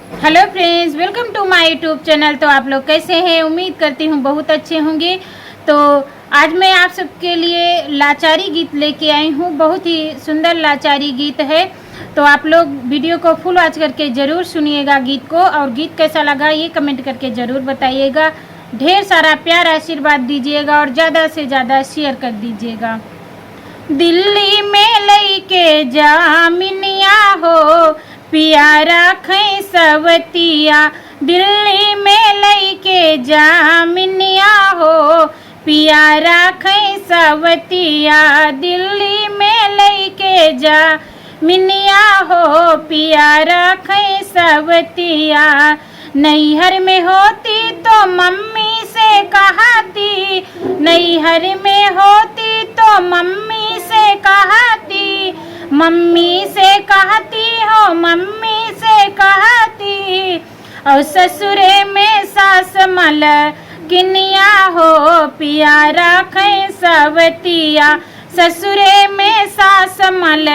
Hello friends, welcome to my YouTube channel. तो आप लोग कैसे हैं? उम्मीद करती हूँ बहुत अच्छे होंगे। तो आज मैं आप सबके लिए लाचारी गीत लेके आई हूँ। बहुत ही सुंदर लाचारी गीत है। तो आप लोग वीडियो को फुल वॉच करके ज़रूर सुनिएगा गीत को, और गीत कैसा लगा ये कमेंट करके ज़रूर बताइएगा। ढेर सारा प्यार आशीर्वाद दीजिएगा और ज़्यादा से ज़्यादा शेयर कर दीजिएगा। दिल्ली में लईके जामिनिया हो, पियारा खै सवतिया। दिल्ली में लईके जामिनिया हो, पियारा खै सवतिया। दिल्ली में लईके जामिनिया हो, पियारा खै सवतिया। नैहर में होती तो मम्मी से कहती, नैहर में होती तो मम्मी से कहती, मम्मी से कहती हो, मम्मी से कहती। और ससुरे में सास मल किनिया हो, पियारा खै सवतिया। ससुरे में सास मल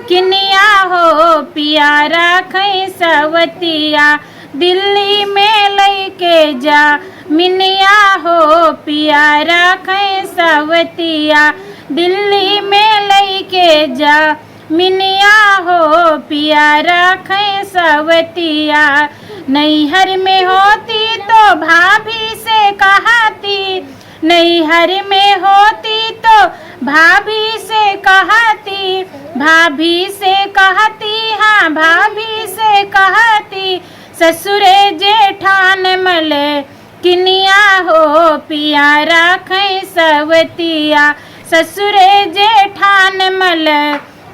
किनिया हो, पियारा खै सवतिया। दिल्ली में लईके जा मिनिया हो, पियारा खै सवतिया। दिल्ली में लईके जा मिनिया हो, पियारा खै सवतिया। नैहर में होती तो भाभी से कहती, नैहर में होती तो भाभी से कहती, भाभी से कहती, हाँ भाभी से कहती। ससुरे जेठान मल किनिया हो, पियारा खै सवतिया। ससुरे जेठान मल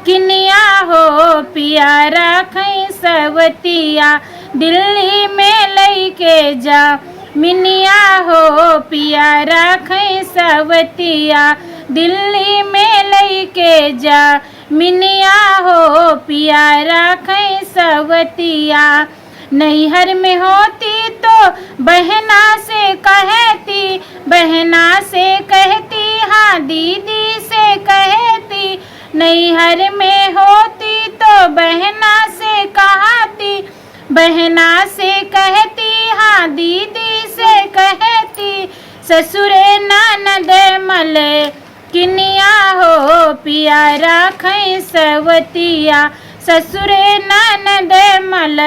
किनिया हो, पियारा खै सवतिया। दिल्ली में लईके जा मिनिया हो, पियारा खै सवतिया। दिल्ली में लईके जा मिनिया हो, पियारा खै सवतिया। नैहर में होती तो बहना से कहती, बहना से कहती, हाँ दीदी से कहती। नैहर में होती तो बहना से कहती, बहना से कहती, हाँ दीदी से कहती। ससुरे ननद मल किनिया हो, पियारा खै सवतिया। ससुरे ननद मल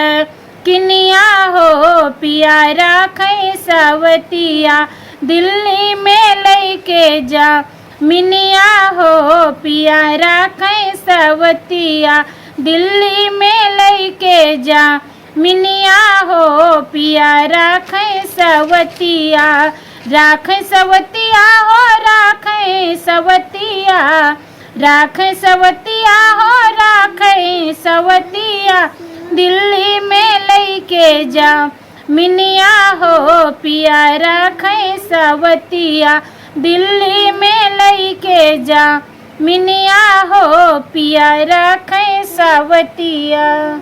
किनिया हो, पियारा खै सवतिया। दिल्ली में लईके जा मिनिया हो, पियारा खै सवतिया। दिल्ली में लईके जा मिनिया हो, पियारा खै सवतिया। राखै सवतिया हो, राखै सवतिया, राखै सवतिया हो, राखै सवतिया। दिल्ली में लईके जा मिनिया हो, पियारा खै सवतिया। दिल्ली में लईके जा मिनिया हो, पियारा खै सवतिया।